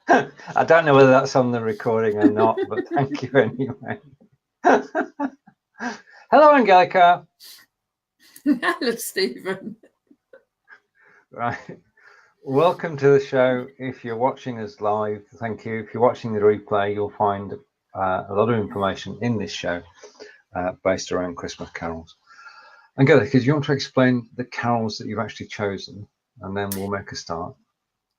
I don't know whether that's on the recording or not, but thank you anyway. Hello, Angelika. Hello, Stephen. Right. Welcome to the show. If you're watching us live, thank you. If you're watching the replay, you'll find a lot of information in this show based around Christmas carols. Angelika, do you want to explain the carols that you've actually chosen, and then we'll make a start?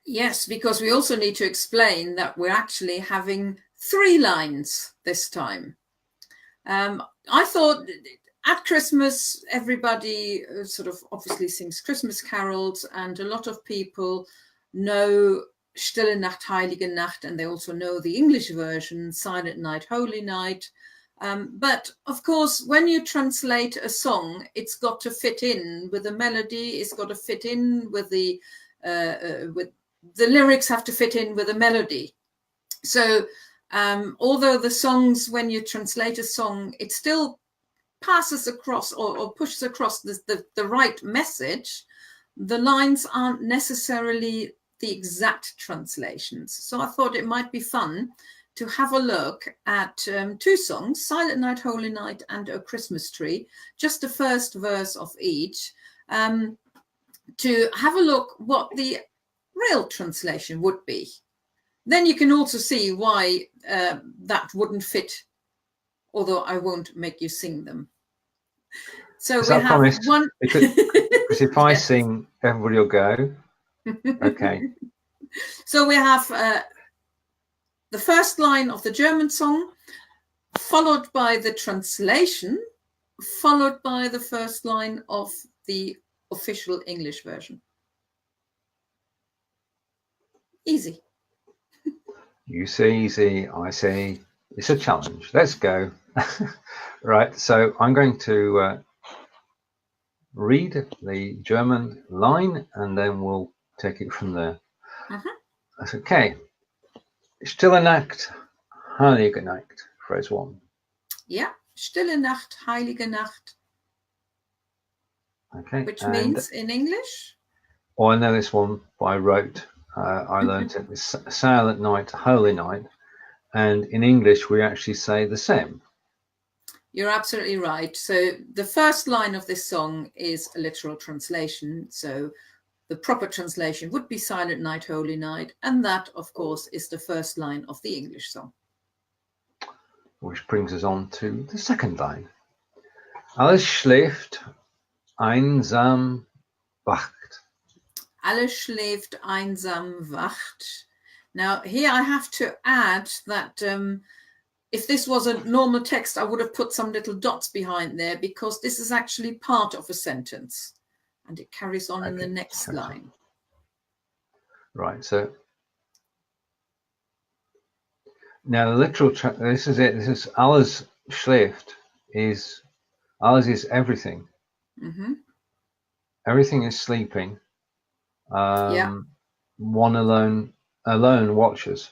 Yes, because we also need to explain that we're actually having 3 lines this time. I thought at Christmas, everybody sort of obviously sings Christmas carols, and a lot of people know Stille Nacht, heilige Nacht, and they also know the English version, Silent Night, Holy Night. But of course, when you translate a song, it's got to fit in with the melody. It's got to fit in with the lyrics have to fit in with the melody. So although the songs, when you translate a song, it still passes across or pushes across the right message, the lines aren't necessarily the exact translations. So I thought it might be fun to have a look at 2 songs, Silent Night, Holy Night and O Christmas Tree, just the first verse of each, to have a look what the real translation would be. Then you can also see why that wouldn't fit, although I won't make you sing them. So we have one. Because if I sing, everybody will go. Okay. So we have the first line of the German song, followed by the translation, followed by the first line of the official English version. Easy. You say easy, I say it's a challenge. Let's go. Right, so I'm going to read the German line and then we'll take it from there. That's okay. Stille Nacht, heilige Nacht, phrase 1. Yeah, Stille Nacht, heilige Nacht. Okay. Which means in English? Oh, I know this one by rote. I learned it. It's Silent Night, Holy Night. And in English, we actually say the same. You're absolutely right. So the first line of this song is a literal translation. So the proper translation would be Silent Night, Holy Night. And that, of course, is the first line of the English song. Which brings us on to the second line. Alles schläft, einsam, wacht. Alles schläft, einsam, wacht. Now, here I have to add that if this was a normal text, I would have put some little dots behind there because this is actually part of a sentence and it carries on in the next line. Right, so now the literal, this is it. This is alles schläft, alles is everything. Everything is sleeping. One alone watches.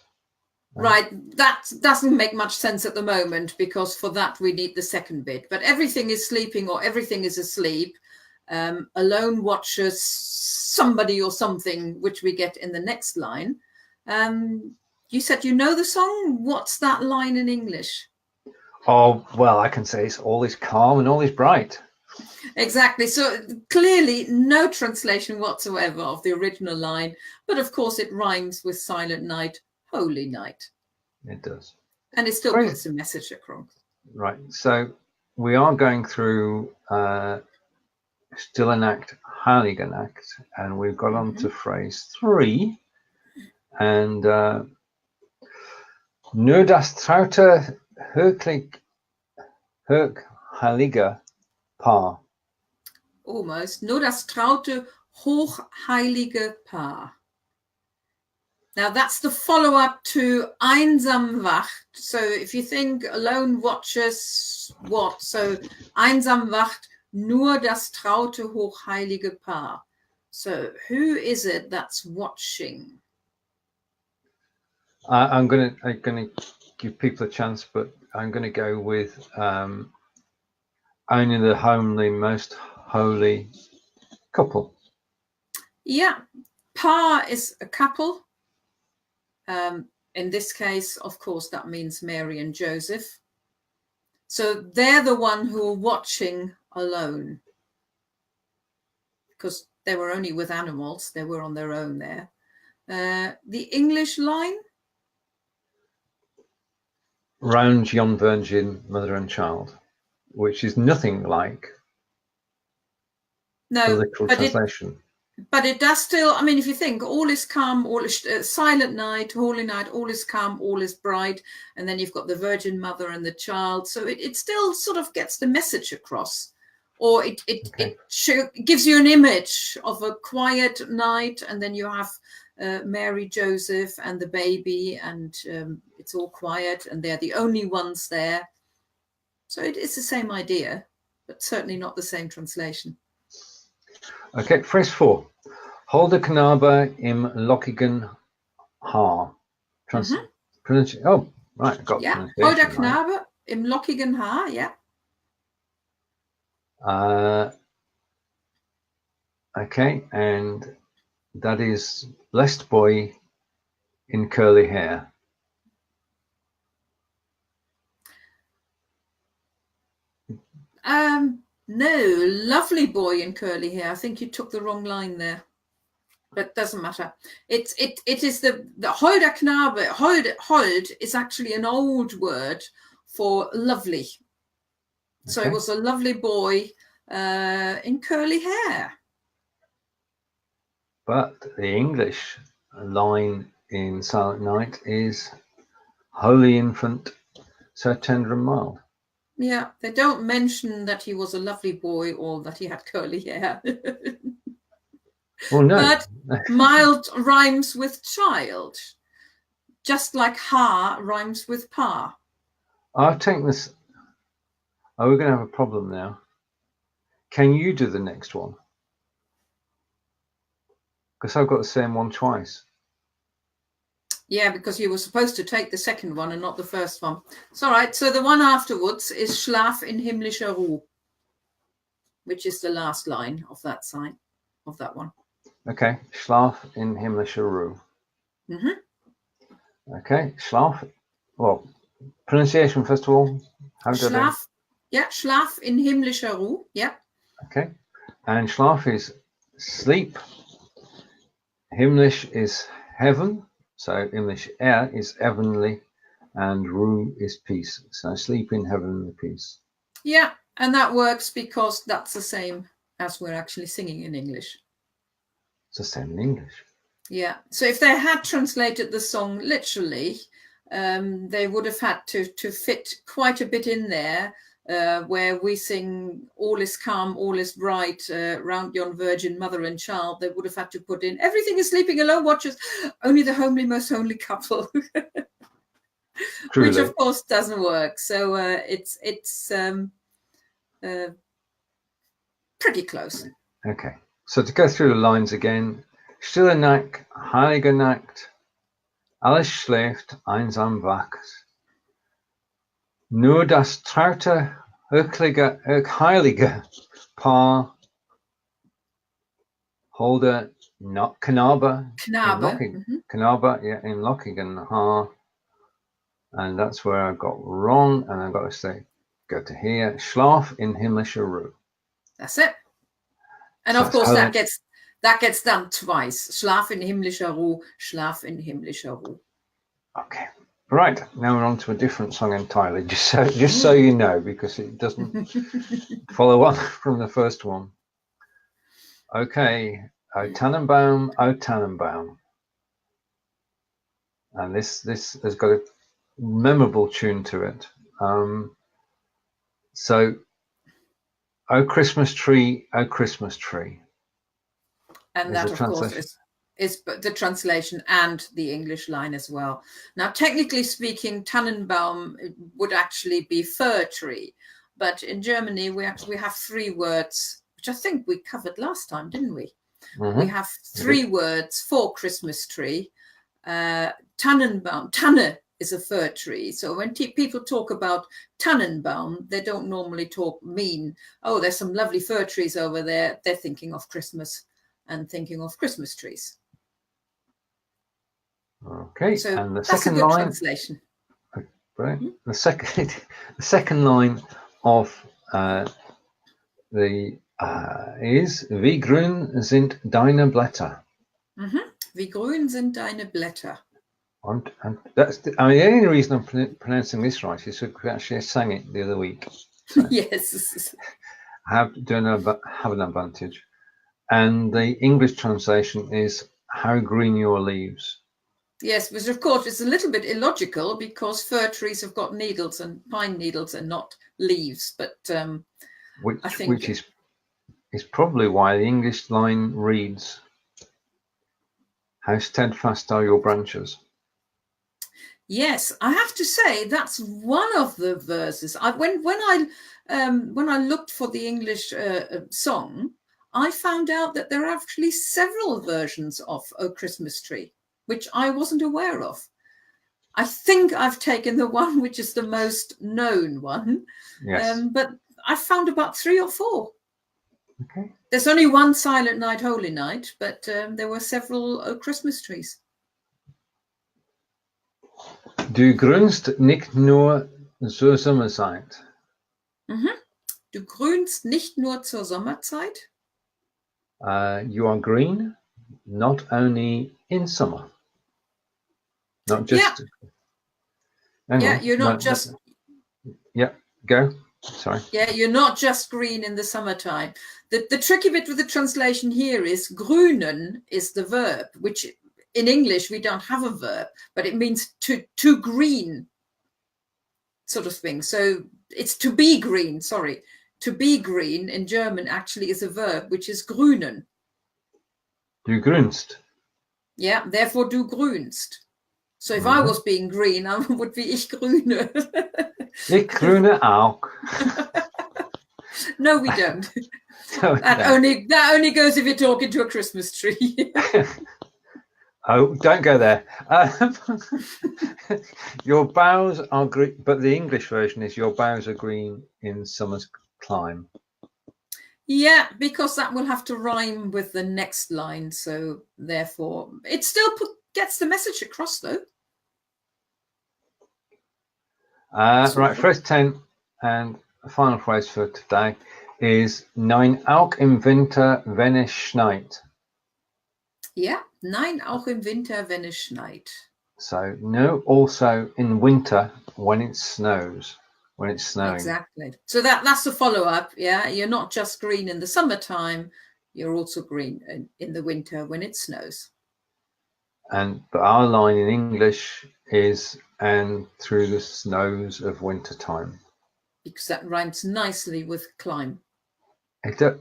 Right, that doesn't make much sense at the moment because for that we need the second bit. But everything is sleeping or everything is asleep. Alone watches somebody or something, which we get in the next line. You said you know the song. What's that line in English? Oh, well, I can say it's all is calm and all is bright. Exactly. So clearly no translation whatsoever of the original line. But of course it rhymes with Silent Night, Holy Night. It does. And it still puts the message across. Right. So we are going through Stille Nacht, heilige Nacht, and we've got on to phrase 3. And nur das traute, hochheilige Paar. Almost. Nur das traute, hochheilige Paar. Now that's the follow-up to einsam, wacht. So if you think alone watches what? So einsam, wacht, nur das traute, hochheilige Paar. So who is it that's watching? I'm gonna give people a chance, but I'm gonna go with only the homely, most holy couple. Yeah, Paar is a couple. In this case, of course, that means Mary and Joseph. So they're the one who are watching alone, because they were only with animals. They were on their own there. The English line? Round yon virgin, mother and child, which is nothing like the literal translation. But it does still, I mean, if you think, all is calm, all is silent night, holy night, all is calm, all is bright. And then you've got the Virgin Mother and the child. So it still sort of gets the message across. Or it gives you an image of a quiet night. And then you have Mary, Joseph and the baby. And it's all quiet. And they're the only ones there. So it's the same idea, but certainly not the same translation. Okay, phrase 4. Holde Knabe im lockigen Haar. Oh, right, I got yeah. pronunciation. Holde Knabe im lockigen Haar, yeah. Okay, and that is blessed boy in curly hair. No, lovely boy in curly hair. I think you took the wrong line there, but doesn't matter. It is the holde Knabe. Hold is actually an old word for lovely. Okay. So it was a lovely boy in curly hair. But the English line in Silent Night is holy infant, so tender and mild. Yeah, they don't mention that he was a lovely boy or that he had curly hair. Well, no. But mild rhymes with child, just like Haar rhymes with Paar. I'll take this. Oh, we're going to have a problem now. Can you do the next one? Because I've got the same one twice. Yeah, because you were supposed to take the second one and not the first one. It's all right. So the one afterwards is Schlaf in himmlischer Ruhe, which is the last line of that sign, of that one. Okay, Schlaf in himmlischer Ruhe. Mm-hmm. Okay, Schlaf. Well, pronunciation first of all. How do Schlaf. Yeah, Schlaf in himmlischer Ruhe. Yeah. Okay, and Schlaf is sleep. Himmlisch is heaven. So English air is heavenly and Ruhe is peace. So sleep in heavenly peace. Yeah, and that works because that's the same as we're actually singing in English. It's the same in English. Yeah, so if they had translated the song literally, they would have had to fit quite a bit in there where we sing all is calm, all is bright, round yon virgin mother and child. They would have had to put in everything is sleeping alone, watches only the homely most holy couple. Which of course doesn't work. So it's pretty close. Okay, so to go through the lines again: Stille Nacht, heilige Nacht, alles schläft, einsam, wacht. Nur das traute, hochheilige Paar, holde Knabe, Knabe, yeah, in lockigen Haar. And that's where I got wrong, and I've got to say, go to here, Schlaf in himmlischer Ruhe. That's it. And so of course that gets done twice. Schlaf in himmlischer Ruhe, Schlaf in himmlischer Ruhe. Okay. Right, now we're on to a different song entirely, just so you know, because it doesn't follow on from the first one. Okay, O Tannenbaum, O Tannenbaum. And this has got a memorable tune to it. So, O Christmas tree, O Christmas tree. And that, of course, is the translation and the English line as well. Now, technically speaking, Tannenbaum would actually be fir tree, but in Germany we have 3 words, which I think we covered last time, didn't we? Mm-hmm. We have 3 words for Christmas tree. Tannenbaum, Tanne is a fir tree. So when people talk about Tannenbaum, they don't normally mean, oh, there's some lovely fir trees over there. They're thinking of Christmas and thinking of Christmas trees. Okay, So and the that's second a good line. translation. Brilliant. The second line of the is Wie grün sind deine Blätter? Wie grün sind deine Blätter? And that's the only reason I'm pronouncing this right is because we actually sang it the other week. So Yes. have an advantage. And the English translation is how green your leaves. Yes, but of course it's a little bit illogical because fir trees have got needles and pine needles and not leaves. But I think which is probably why the English line reads, "How steadfast are your branches." yes, I have to say that's one of the verses. When I looked for the English song, I found out that there are actually several versions of "O Christmas Tree," which I wasn't aware of. I think I've taken the one which is the most known one, Yes. but I found about 3 or 4. Okay. There's only one Silent Night, Holy Night, but there were several Christmas trees. Du grünst nicht nur zur Sommerzeit. Du grünst nicht nur zur Sommerzeit. You are green, not only in summer. Not just. Yeah, you're not just. Yeah, go. Sorry. Yeah, you're not just green in the summertime. The tricky bit with the translation here is grünen is the verb, which in English we don't have a verb, but it means to green sort of thing. So it's to be green, sorry. To be green in German actually is a verb, which is grünen. Du grünst. Yeah, therefore du grünst. So if I was being green, I would be ich grüne. Ich grüne auch. No, we don't. That only goes if you're talking to a Christmas tree. Oh, don't go there. Your boughs are green, but the English version is your boughs are green in summer's clime. Yeah, because that will have to rhyme with the next line. So therefore, it still gets the message across, though. Right, phrase 10 and the final phrase for today is Nein, auch im Winter, wenn es schneit. Yeah, nein, auch im Winter, wenn es schneit. So, no, also in winter when it snows, when it's snowing. Exactly. So that's the follow-up. Yeah, you're not just green in the summertime, you're also green in the winter when it snows. But our line in English is and through the snows of winter time. Because that rhymes nicely with climb.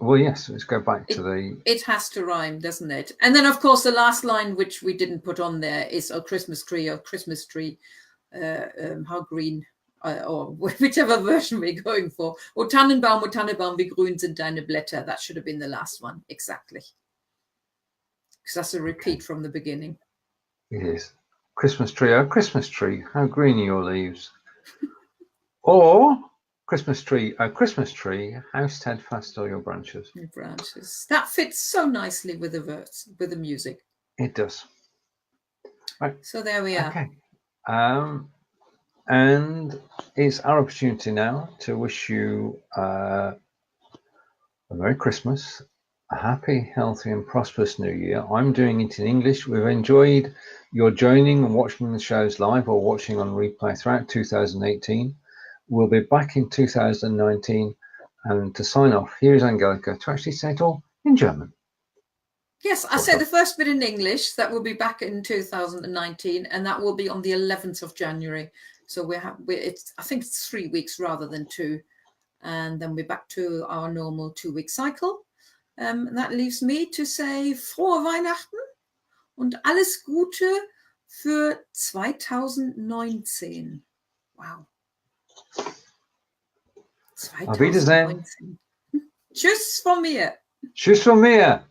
Well, yes, let's go back to the... It has to rhyme, doesn't it? And then, of course, the last line, which we didn't put on there, is "O Christmas tree, how green," or whichever version we're going for. "O Tannenbaum, wie grün sind deine Blätter." That should have been the last one, exactly. Because that's a repeat from the beginning. It is. Christmas tree, oh Christmas tree, how green are your leaves? Or... Christmas tree, oh Christmas tree, how steadfast are your branches? Your branches. That fits so nicely with the verse, with the music. It does. Right. So there we are. Okay. And it's our opportunity now to wish you a Merry Christmas, a happy, healthy and prosperous New Year. I'm doing it in English. We've enjoyed your joining and watching the shows live or watching on replay throughout 2018. We'll be back in 2019, and to sign off, here is Angelika to actually say it all in German. Yes, I said the first bit in English. That will be back in 2019, and that will be on the 11th of January. So I think it's 3 weeks rather than 2, and then we're back to our normal 2-week cycle. And that leaves me to say frohe Weihnachten und alles Gute für 2019. Wow. Auf Wiedersehen. Tschüss von mir. Tschüss von mir.